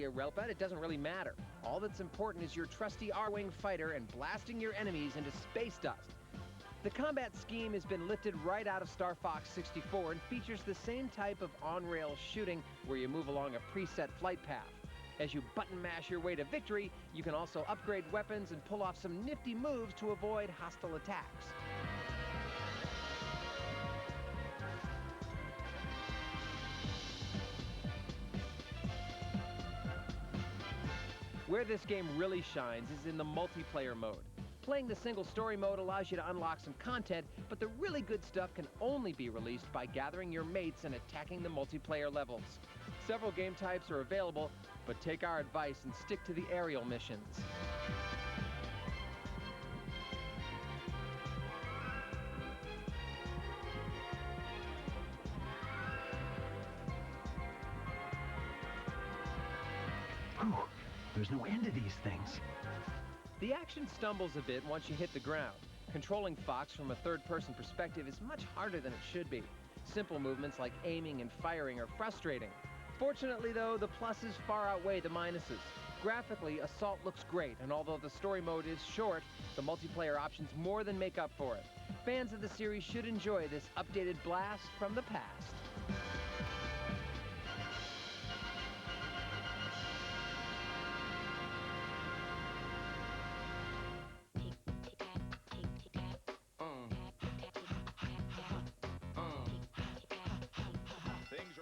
railbed, it doesn't really matter. All that's important is your trusty R-Wing fighter and blasting your enemies into space dust. The combat scheme has been lifted right out of Star Fox 64 and features the same type of on-rail shooting where you move along a preset flight path. As you button mash your way to victory, you can also upgrade weapons and pull off some nifty moves to avoid hostile attacks. Where this game really shines is in the multiplayer mode. Playing the single story mode allows you to unlock some content, but the really good stuff can only be released by gathering your mates and attacking the multiplayer levels. Several game types are available, but take our advice and stick to the aerial missions. Whew, there's no end to these things. The action stumbles a bit once you hit the ground. Controlling Fox from a third-person perspective is much harder than it should be. Simple movements like aiming and firing are frustrating. Fortunately, though, the pluses far outweigh the minuses. Graphically, Assault looks great, and although the story mode is short, the multiplayer options more than make up for it. Fans of the series should enjoy this updated blast from the past.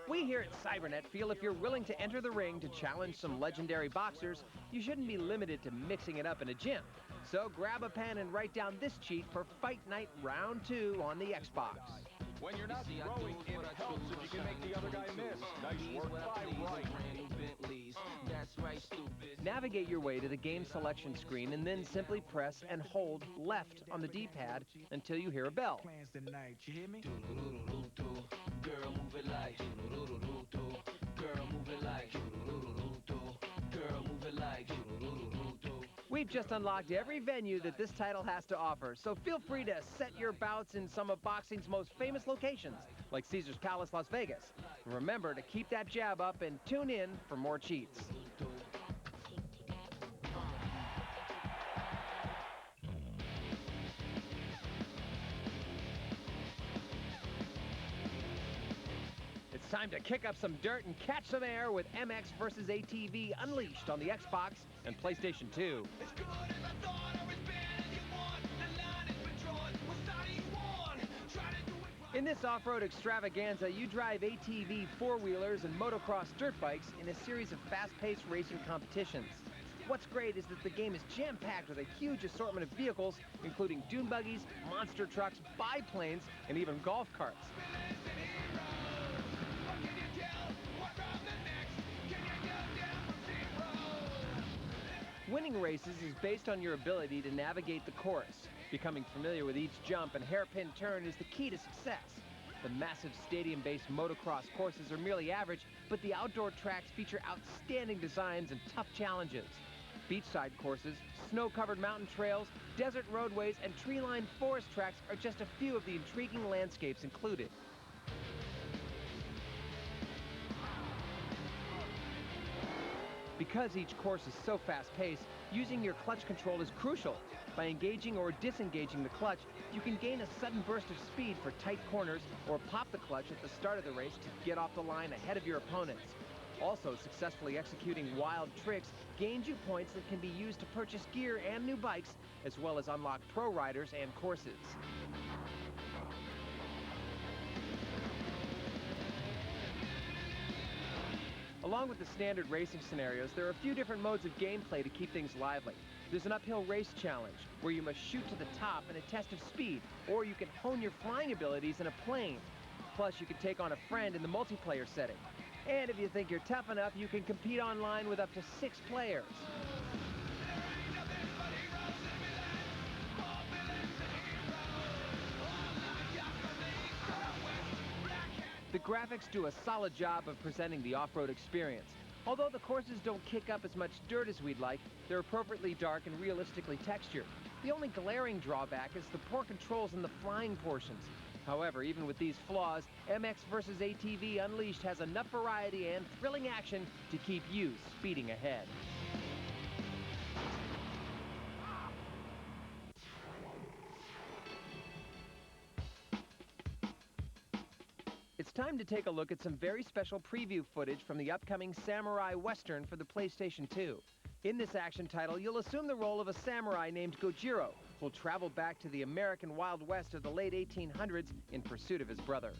We here at Cybernet feel if you're willing to enter the ring to challenge some legendary boxers, you shouldn't be limited to mixing it up in a gym. So grab a pen and write down this cheat for Fight Night Round 2 on the Xbox. When you're not throwing, it helps if you can make the other guy miss. Nice work by Wright. Navigate your way to the game selection screen and then simply press and hold left on the D-pad until you hear a bell. Girl, move it like, girl, move it like, girl, move it like. We've just unlocked every venue that this title has to offer, so feel free to set your bouts in some of boxing's most famous locations, like Caesar's Palace, Las Vegas. Remember to keep that jab up and tune in for more cheats. It's time to kick up some dirt and catch some air with MX vs. ATV Unleashed on the Xbox and PlayStation 2. In this off-road extravaganza, you drive ATV four-wheelers and motocross dirt bikes in a series of fast-paced racing competitions. What's great is that the game is jam-packed with a huge assortment of vehicles, including dune buggies, monster trucks, biplanes, and even golf carts. Winning races is based on your ability to navigate the course. Becoming familiar with each jump and hairpin turn is the key to success. The massive stadium-based motocross courses are merely average, but the outdoor tracks feature outstanding designs and tough challenges. Beachside courses, snow-covered mountain trails, desert roadways, and tree-lined forest tracks are just a few of the intriguing landscapes included. Because each course is so fast-paced, using your clutch control is crucial. By engaging or disengaging the clutch, you can gain a sudden burst of speed for tight corners or pop the clutch at the start of the race to get off the line ahead of your opponents. Also, successfully executing wild tricks gains you points that can be used to purchase gear and new bikes, as well as unlock pro riders and courses. Along with the standard racing scenarios, there are a few different modes of gameplay to keep things lively. There's an uphill race challenge, where you must shoot to the top in a test of speed, or you can hone your flying abilities in a plane. Plus, you can take on a friend in the multiplayer setting. And if you think you're tough enough, you can compete online with up to 6 players. The graphics do a solid job of presenting the off-road experience. Although the courses don't kick up as much dirt as we'd like, they're appropriately dark and realistically textured. The only glaring drawback is the poor controls in the flying portions. However, even with these flaws, MX vs. ATV Unleashed has enough variety and thrilling action to keep you speeding ahead. It's time to take a look at some very special preview footage from the upcoming Samurai Western for the PlayStation 2. In this action title, you'll assume the role of a samurai named Gojiro, who will travel back to the American Wild West of the late 1800s in pursuit of his brother.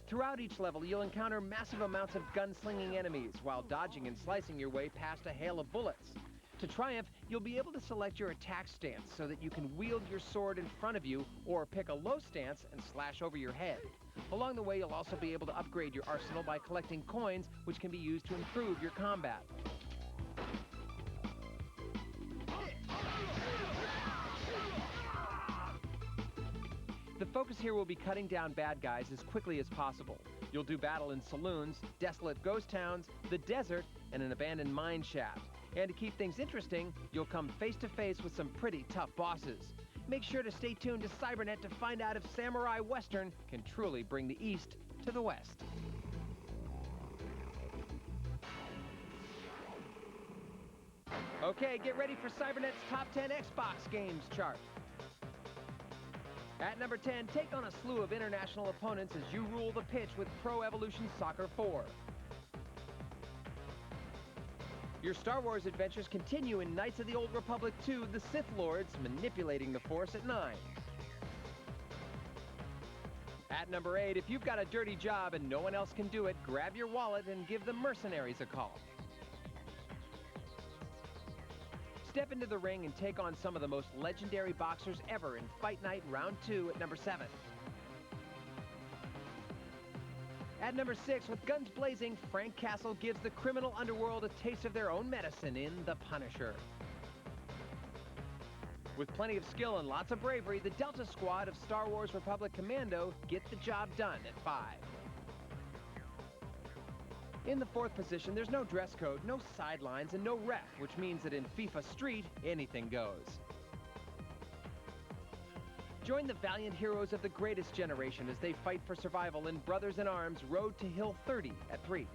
Throughout each level, you'll encounter massive amounts of gunslinging enemies while dodging and slicing your way past a hail of bullets. To triumph, you'll be able to select your attack stance so that you can wield your sword in front of you or pick a low stance and slash over your head. Along the way, you'll also be able to upgrade your arsenal by collecting coins, which can be used to improve your combat. The focus here will be cutting down bad guys as quickly as possible. You'll do battle in saloons, desolate ghost towns, the desert, and an abandoned mine shaft. And to keep things interesting, you'll come face to face with some pretty tough bosses. Make sure to stay tuned to Cybernet to find out if Samurai Western can truly bring the East to the West. Okay, get ready for Cybernet's Top 10 Xbox games chart. At number 10, take on a slew of international opponents as you rule the pitch with Pro Evolution Soccer 4. Your Star Wars adventures continue in Knights of the Old Republic 2, The Sith Lords Manipulating the Force at 9. At number 8, if you've got a dirty job and no one else can do it, grab your wallet and give the Mercenaries a call. Step into the ring and take on some of the most legendary boxers ever in Fight Night Round 2 at number 7. At number 6, with guns blazing, Frank Castle gives the criminal underworld a taste of their own medicine in The Punisher. With plenty of skill and lots of bravery, the Delta Squad of Star Wars Republic Commando get the job done at 5. In the 4th position, there's no dress code, no sidelines, and no ref, which means that in FIFA Street, anything goes. Join the valiant heroes of the greatest generation as they fight for survival in Brothers in Arms Road to Hill 30 at 3.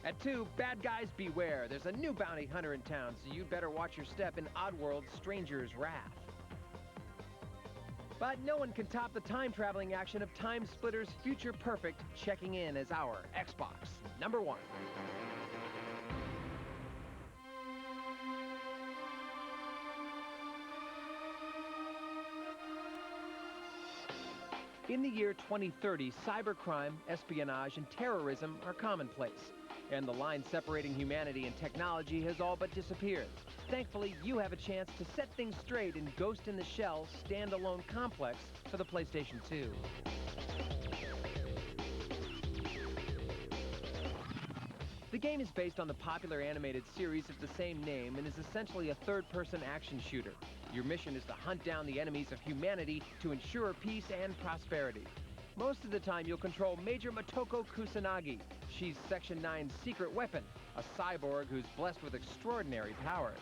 At 2, bad guys beware. There's a new bounty hunter in town, so you'd better watch your step in Oddworld's Stranger's Wrath. But no one can top the time-traveling action of Time Splitter's Future Perfect checking in as our Xbox number 1. In the year 2030, cybercrime, espionage, and terrorism are commonplace, and the line separating humanity and technology has all but disappeared. Thankfully, you have a chance to set things straight in Ghost in the Shell standalone complex for the PlayStation 2. The game is based on the popular animated series of the same name and is essentially a third-person action shooter. Your mission is to hunt down the enemies of humanity to ensure peace and prosperity. Most of the time, you'll control Major Motoko Kusanagi. She's Section 9's secret weapon, a cyborg who's blessed with extraordinary powers.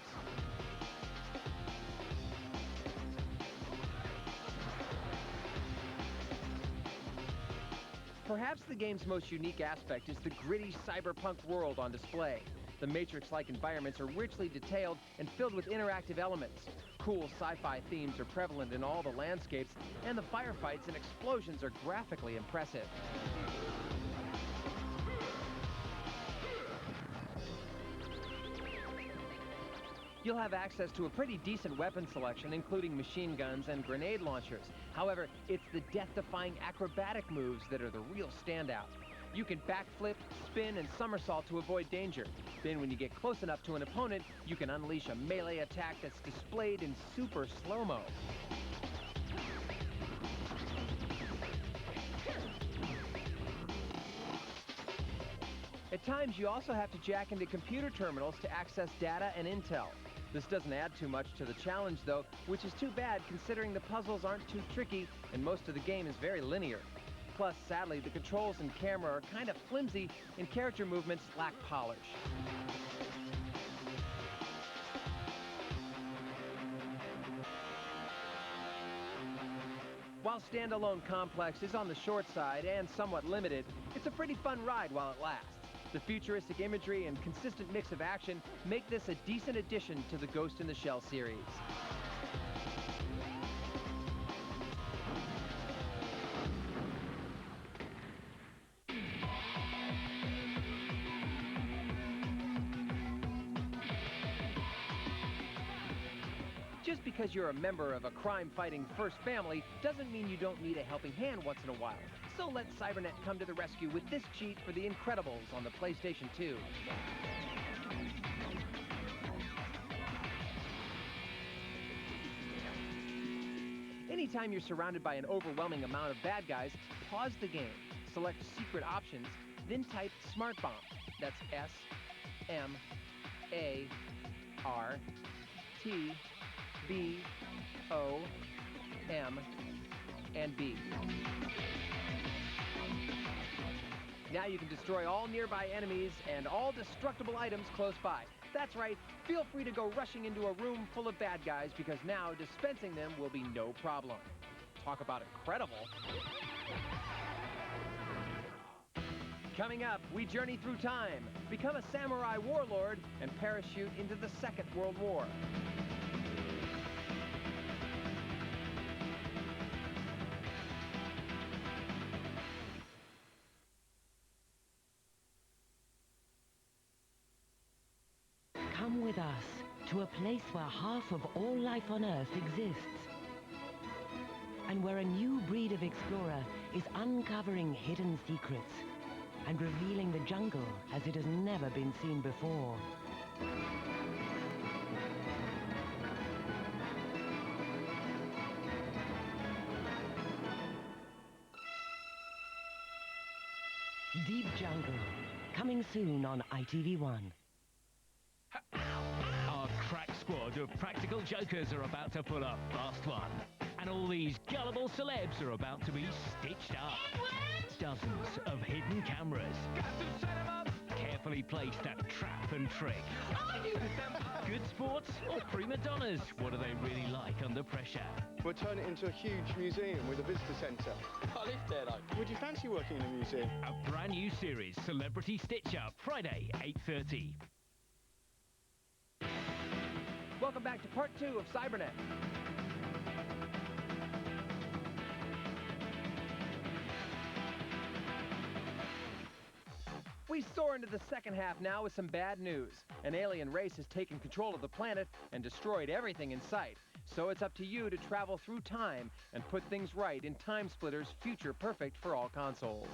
Perhaps the game's most unique aspect is the gritty cyberpunk world on display. The Matrix-like environments are richly detailed and filled with interactive elements. Cool sci-fi themes are prevalent in all the landscapes, and the firefights and explosions are graphically impressive. You'll have access to a pretty decent weapon selection, including machine guns and grenade launchers. However, it's the death-defying acrobatic moves that are the real standout. You can backflip, spin, and somersault to avoid danger. Then when you get close enough to an opponent, you can unleash a melee attack that's displayed in super slow-mo. At times, you also have to jack into computer terminals to access data and intel. This doesn't add too much to the challenge, though, which is too bad considering the puzzles aren't too tricky and most of the game is very linear. Plus, sadly, the controls and camera are kind of flimsy and character movements lack polish. While standalone Complex is on the short side and somewhat limited, it's a pretty fun ride while it lasts. The futuristic imagery and consistent mix of action make this a decent addition to the Ghost in the Shell series. Just because you're a member of a crime-fighting first family doesn't mean you don't need a helping hand once in a while. So let Cybernet come to the rescue with this cheat for The Incredibles on the PlayStation 2. Anytime you're surrounded by an overwhelming amount of bad guys, pause the game, select Secret Options, then type Smart Bomb. That's SMARTBOM and B. Now you can destroy all nearby enemies and all destructible items close by. That's right, feel free to go rushing into a room full of bad guys because now dispensing them will be no problem. Talk about incredible. Coming up, we journey through time, become a samurai warlord, and parachute into the Second World War. Come with us to a place where half of all life on Earth exists, and where a new breed of explorer is uncovering hidden secrets and revealing the jungle as it has never been seen before. Deep Jungle, coming soon on ITV1. Our crack squad of practical jokers are about to pull a fast one. And all these gullible celebs are about to be stitched up. Dozens of hidden cameras. Carefully placed at trap and trick. Good sports or prima donnas? What are they really like under pressure? We'll turn it into a huge museum with a visitor centre. I live there though. Would you fancy working in a museum? A brand new series, Celebrity Stitch Up, Friday, 8:30. Welcome back to part 2 of Cybernet. We soar into the second half now with some bad news. An alien race has taken control of the planet and destroyed everything in sight. So it's up to you to travel through time and put things right in Time Splitter's Future Perfect for all consoles.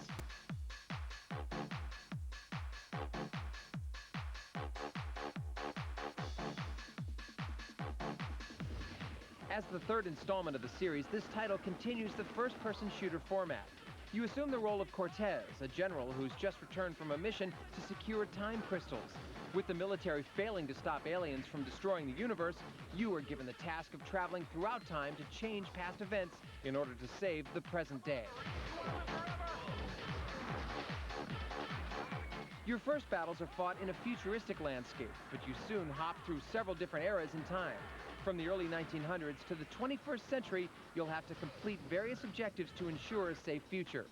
As the third installment of the series, this title continues the first-person shooter format. You assume the role of Cortez, a general who's just returned from a mission to secure time crystals. With the military failing to stop aliens from destroying the universe, you are given the task of traveling throughout time to change past events in order to save the present day. Your first battles are fought in a futuristic landscape, but you soon hop through several different eras in time. From the early 1900s to the 21st century, you'll have to complete various objectives to ensure a safe future.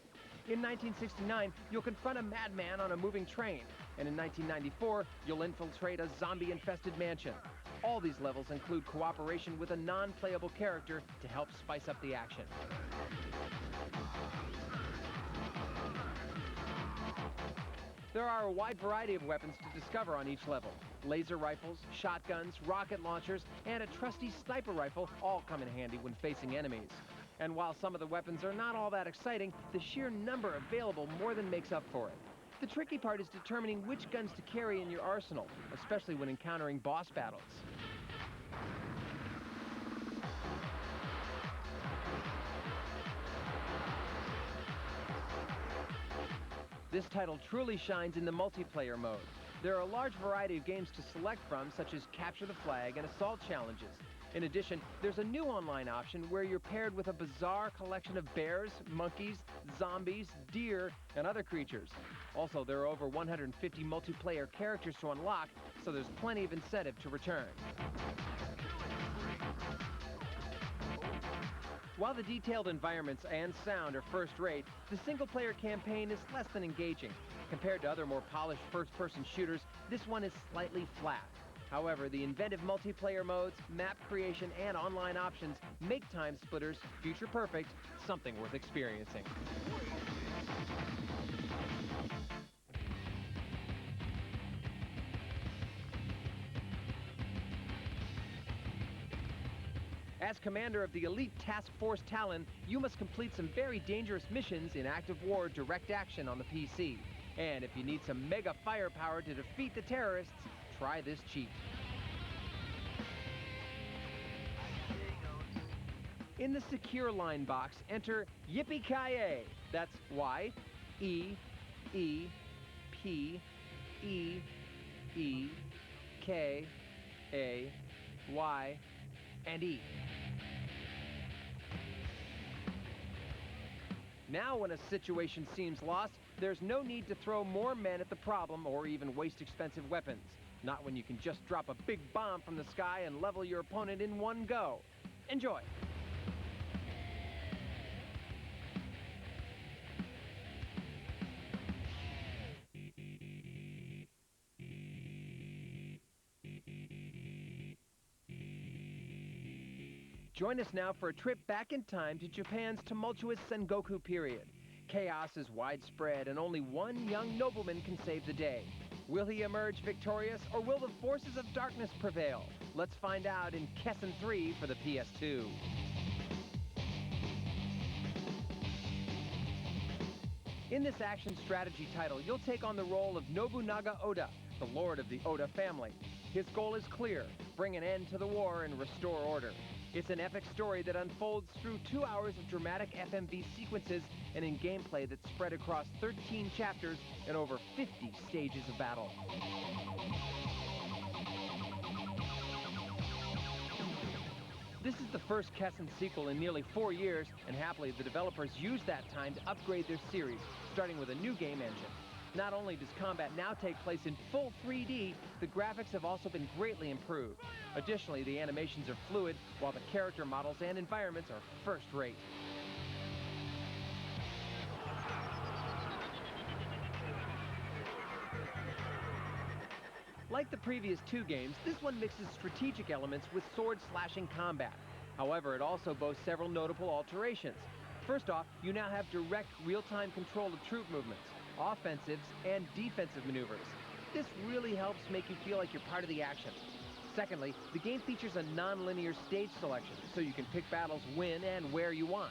In 1969, you'll confront a madman on a moving train, and in 1994, you'll infiltrate a zombie-infested mansion. All these levels include cooperation with a non-playable character to help spice up the action. There are a wide variety of weapons to discover on each level. Laser rifles, shotguns, rocket launchers, and a trusty sniper rifle all come in handy when facing enemies. And while some of the weapons are not all that exciting, the sheer number available more than makes up for it. The tricky part is determining which guns to carry in your arsenal, especially when encountering boss battles. This title truly shines in the multiplayer mode. There are a large variety of games to select from, such as Capture the Flag and Assault Challenges. In addition, there's a new online option where you're paired with a bizarre collection of bears, monkeys, zombies, deer, and other creatures. Also, there are over 150 multiplayer characters to unlock, so there's plenty of incentive to return. While the detailed environments and sound are first-rate, the single-player campaign is less than engaging. Compared to other more polished first-person shooters, this one is slightly flat. However, the inventive multiplayer modes, map creation, and online options make Time Splitters future perfect, something worth experiencing. As commander of the elite Task Force Talon, you must complete some very dangerous missions in active war direct action on the PC. And if you need some mega firepower to defeat the terrorists, try this cheat. In the secure line box, enter Yippee-Ki-Yay. That's Y, E, E, P, E, E, K, A, Y, and E. Now when a situation seems lost, there's no need to throw more men at the problem or even waste expensive weapons. Not when you can just drop a big bomb from the sky and level your opponent in one go. Enjoy! Join us now for a trip back in time to Japan's tumultuous Sengoku period. Chaos is widespread and only one young nobleman can save the day. Will he emerge victorious or will the forces of darkness prevail? Let's find out in Kessen 3 for the PS2. In this action strategy title, you'll take on the role of Nobunaga Oda, the lord of the Oda family. His goal is clear: bring an end to the war and restore order. It's an epic story that unfolds through 2 hours of dramatic FMV sequences and in gameplay that's spread across 13 chapters and over 50 stages of battle. This is the first Kessen sequel in nearly 4 years, and happily the developers used that time to upgrade their series, starting with a new game engine. Not only does combat now take place in full 3D, the graphics have also been greatly improved. Additionally, the animations are fluid, while the character models and environments are first-rate. Like the previous 2 games, this one mixes strategic elements with sword-slashing combat. However, it also boasts several notable alterations. First off, you now have direct real-time control of troop movements, offensives, and defensive maneuvers. This really helps make you feel like you're part of the action. Secondly, the game features a non-linear stage selection, so you can pick battles when and where you want.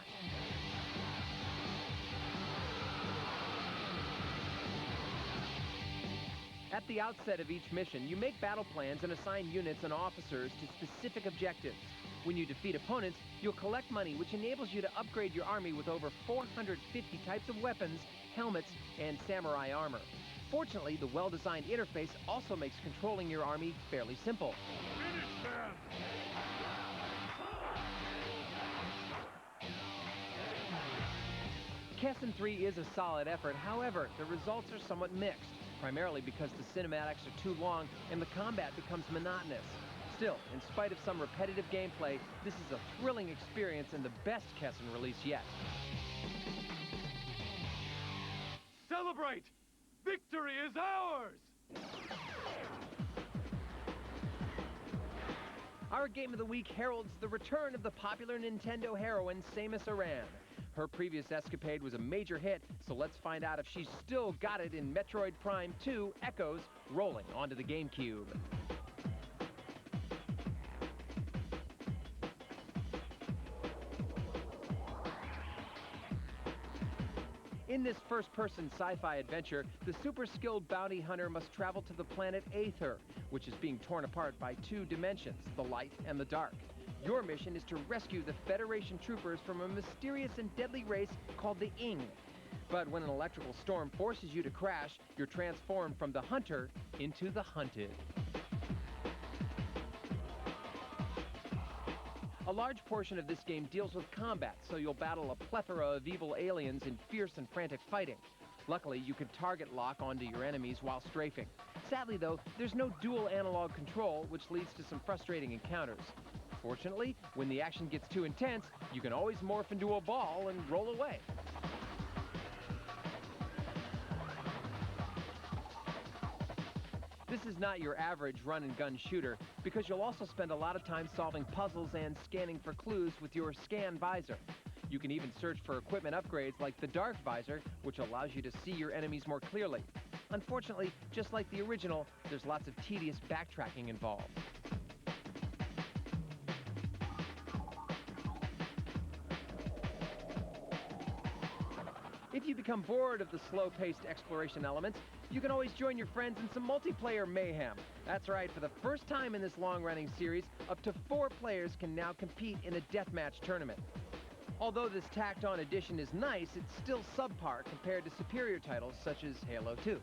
At the outset of each mission, you make battle plans and assign units and officers to specific objectives. When you defeat opponents, you'll collect money, which enables you to upgrade your army with over 450 types of weapons, helmets, and samurai armor. Fortunately, the well-designed interface also makes controlling your army fairly simple. Finish them! Kessen 3 is a solid effort. However, the results are somewhat mixed, primarily because the cinematics are too long and the combat becomes monotonous. Still, in spite of some repetitive gameplay, this is a thrilling experience and the best Kessen release yet. Celebrate! Victory is ours! Our Game of the Week heralds the return of the popular Nintendo heroine Samus Aran. Her previous escapade was a major hit, so let's find out if she's still got it in Metroid Prime 2 Echoes rolling onto the GameCube. In this first-person sci-fi adventure, the super-skilled bounty hunter must travel to the planet Aether, which is being torn apart by 2 dimensions, the light and the dark. Your mission is to rescue the Federation troopers from a mysterious and deadly race called the Ing. But when an electrical storm forces you to crash, you're transformed from the hunter into the hunted. A large portion of this game deals with combat, so you'll battle a plethora of evil aliens in fierce and frantic fighting. Luckily, you can target lock onto your enemies while strafing. Sadly though, there's no dual analog control, which leads to some frustrating encounters. Unfortunately, when the action gets too intense, you can always morph into a ball and roll away. This is not your average run-and-gun shooter, because you'll also spend a lot of time solving puzzles and scanning for clues with your scan visor. You can even search for equipment upgrades like the dark visor, which allows you to see your enemies more clearly. Unfortunately, just like the original, there's lots of tedious backtracking involved. If you become bored of the slow-paced exploration elements, you can always join your friends in some multiplayer mayhem. That's right, for the first time in this long-running series, up to 4 players can now compete in a deathmatch tournament. Although this tacked-on addition is nice, it's still subpar compared to superior titles such as Halo 2.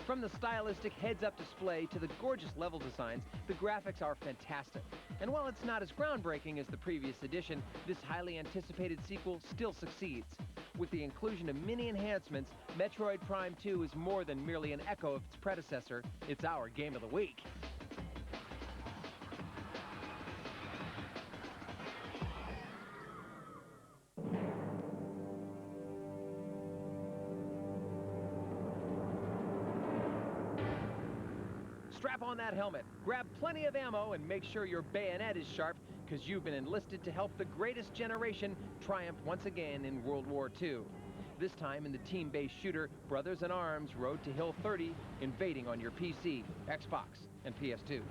From the stylistic heads-up display to the gorgeous level designs, the graphics are fantastic. And while it's not as groundbreaking as the previous edition, this highly anticipated sequel still succeeds. With the inclusion of many enhancements, Metroid Prime 2 is more than merely an echo of its predecessor, it's our game of the week. Strap on that helmet, grab plenty of ammo, and make sure your bayonet is sharp, because you've been enlisted to help the greatest generation triumph once again in World War II. This time in the team-based shooter Brothers in Arms Road to Hill 30, invading on your PC, Xbox, and PS2.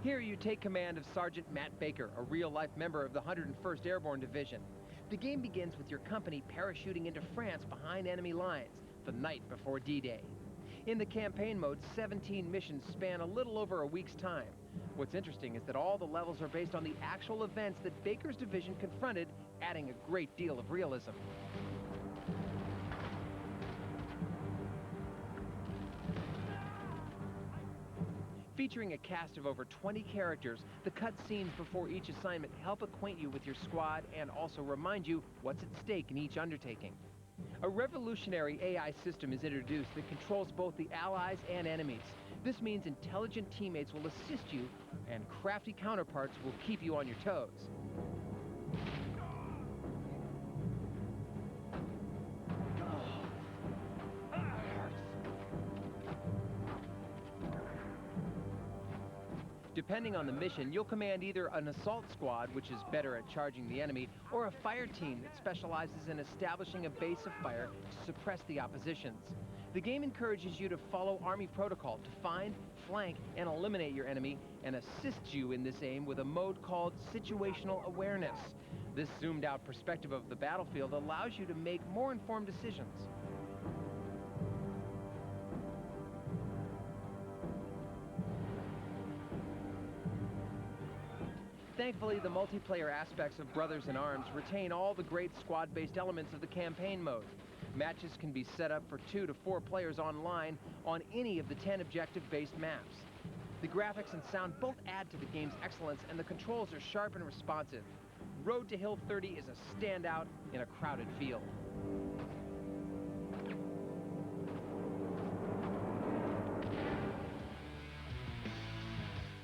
Here you take command of Sergeant Matt Baker, a real-life member of the 101st Airborne Division. The game begins with your company parachuting into France behind enemy lines, the night before D-Day. In the campaign mode, 17 missions span a little over a week's time. What's interesting is that all the levels are based on the actual events that Baker's division confronted, adding a great deal of realism. Featuring a cast of over 20 characters, the cutscenes before each assignment help acquaint you with your squad and also remind you what's at stake in each undertaking. A revolutionary AI system is introduced that controls both the allies and enemies. This means intelligent teammates will assist you, and crafty counterparts will keep you on your toes. Depending on the mission, you'll command either an assault squad, which is better at charging the enemy, or a fire team that specializes in establishing a base of fire to suppress the oppositions. The game encourages you to follow Army protocol to find, flank, and eliminate your enemy, and assists you in this aim with a mode called Situational Awareness. This zoomed-out perspective of the battlefield allows you to make more informed decisions. Thankfully, the multiplayer aspects of Brothers in Arms retain all the great squad-based elements of the campaign mode. Matches can be set up for 2 to 4 players online on any of the 10 objective-based maps. The graphics and sound both add to the game's excellence, and the controls are sharp and responsive. Road to Hill 30 is a standout in a crowded field.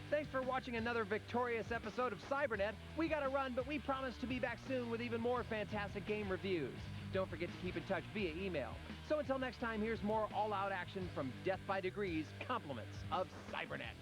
Thanks for watching another victorious episode of Cybernet. We gotta run, but we promise to be back soon with even more fantastic game reviews. Don't forget to keep in touch via email. So until next time, here's more all-out action from Death by Degrees, compliments of Cybernet.